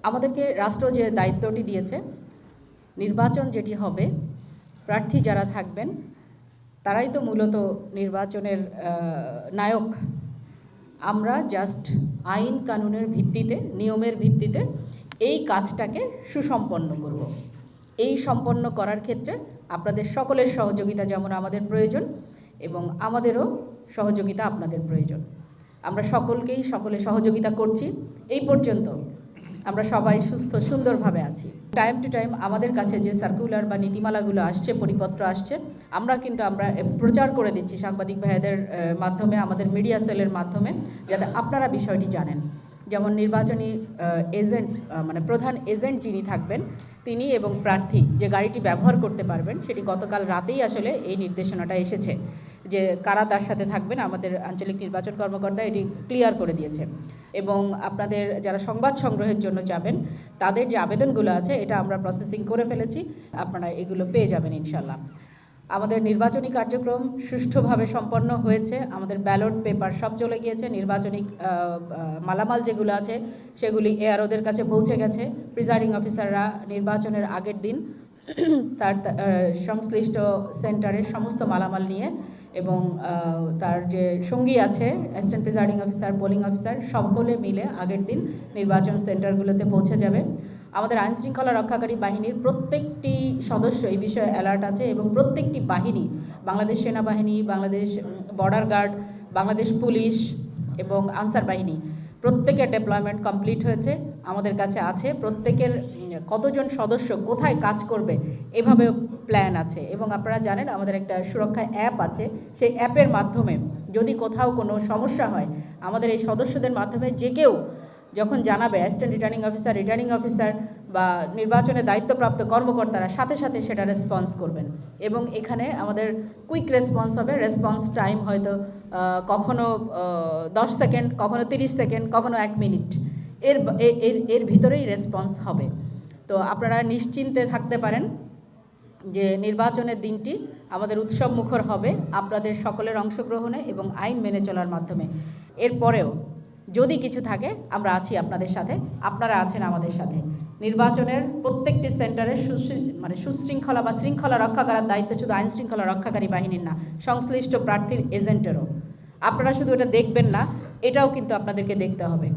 আমাদেরকে রাষ্ট্র যে দায়িত্বটি দিয়েছে, নির্বাচন যেটি হবে, প্রার্থী যারা থাকবেন তারাই তো মূলত নির্বাচনের নায়ক। আমরা জাস্ট আইন কানুনের ভিত্তিতে, নিয়মের ভিত্তিতে এই কাজটাকে সুসম্পন্ন করব। এই সম্পন্ন করার ক্ষেত্রে আপনাদের সকলের সহযোগিতা যেমন আমাদের প্রয়োজন, এবং আমাদেরও সহযোগিতা আপনাদের প্রয়োজন। আমরা সকলে সহযোগিতা করছি। এই পর্যন্ত আমরা সবাই সুস্থ সুন্দরভাবে আছি। টাইম টু টাইম আমাদের কাছে যে সার্কুলার বা নীতিমালাগুলো আসছে, পরিপত্র আসছে, আমরা প্রচার করে দিচ্ছি সাংবাদিক ভাইদের মাধ্যমে, আমাদের মিডিয়া সেলের মাধ্যমে, যাতে আপনারা বিষয়টি জানেন। যেমন নির্বাচনী এজেন্ট, মানে প্রধান এজেন্ট যিনি থাকবেন, তিনি এবং প্রার্থী যে গাড়িটি ব্যবহার করতে পারবেন, সেটি গতকাল রাতেই আসলে এই নির্দেশনাটা এসেছে যে কারা তার সাথে থাকবেন। আমাদের আঞ্চলিক নির্বাচন কর্মকর্তা এটি ক্লিয়ার করে দিয়েছে। এবং আপনাদের যারা সংবাদ সংগ্রহের জন্য যাবেন, তাদের যে আবেদনগুলো আছে এটা আমরা প্রসেসিং করে ফেলেছি। আপনারা এগুলো পেয়ে যাবেন ইনশাল্লাহ। আমাদের নির্বাচনী কার্যক্রম সুষ্ঠুভাবে সম্পন্ন হয়েছে। আমাদের ব্যালট পেপার সব চলে গিয়েছে। নির্বাচনী মালামাল যেগুলো আছে সেগুলি এআরওদের কাছে পৌঁছে গেছে। প্রিজাইডিং অফিসাররা নির্বাচনের আগের দিন তার সংশ্লিষ্ট সেন্টারের সমস্ত মালামাল নিয়ে, এবং তার যে সঙ্গী আছে assistant presiding officer, polling officer, সকলে মিলে আগের দিন নির্বাচন সেন্টারগুলোতে পৌঁছে যাবে। আমাদের আইনশৃঙ্খলা রক্ষাকারী বাহিনীর প্রত্যেকটি সদস্য এই বিষয়ে অ্যালার্ট আছে, এবং প্রত্যেকটি বাহিনী, বাংলাদেশ সেনাবাহিনী, Bangladesh border guard, Bangladesh police এবং আনসার বাহিনী, প্রত্যেকের ডেপ্লয়মেন্ট কমপ্লিট হয়েছে, আমাদের কাছে আছে। প্রত্যেকের কতজন সদস্য কোথায় কাজ করবে এভাবে প্ল্যান আছে। এবং আপনারা জানেন আমাদের একটা সুরক্ষা অ্যাপ আছে। সেই অ্যাপের মাধ্যমে যদি কোথাও কোনো সমস্যা হয়, আমাদের এই সদস্যদের মাধ্যমে যে কেউ যখন জানাবে, অ্যাসিস্ট্যান্ট রিটার্নিং অফিসার বা নির্বাচনের দায়িত্বপ্রাপ্ত কর্মকর্তারা সাথে সাথে সেটা রেসপন্স করবেন। এবং এখানে আমাদের কুইক রেসপন্স হবে। রেসপন্স টাইম হয়তো কখনো 10 সেকেন্ড, কখনো 30 সেকেন্ড, কখনো 1 মিনিট, এর ভিতরেই রেসপন্স হবে। তো আপনারা নিশ্চিন্তে থাকতে পারেন যে নির্বাচনের দিনটি আমাদের উৎসব মুখর হবে আপনাদের সকলের অংশগ্রহণে এবং আইন মেনে চলার মাধ্যমে। এরপরেও যদি কিছু থাকে আমরা আছি আপনাদের সাথে, আপনারা আছেন আমাদের সাথে। নির্বাচনের প্রত্যেকটি সেন্টারে সুশৃঙ্খলা বা শৃঙ্খলা রক্ষা করার দায়িত্ব শুধু আইন শৃঙ্খলা রক্ষাকারী বাহিনীর না, সংশ্লিষ্ট প্রার্থীর এজেন্টেরও। আপনারা শুধু এটা দেখবেন না, এটাও কিন্তু আপনাদেরকে দেখতে হবে।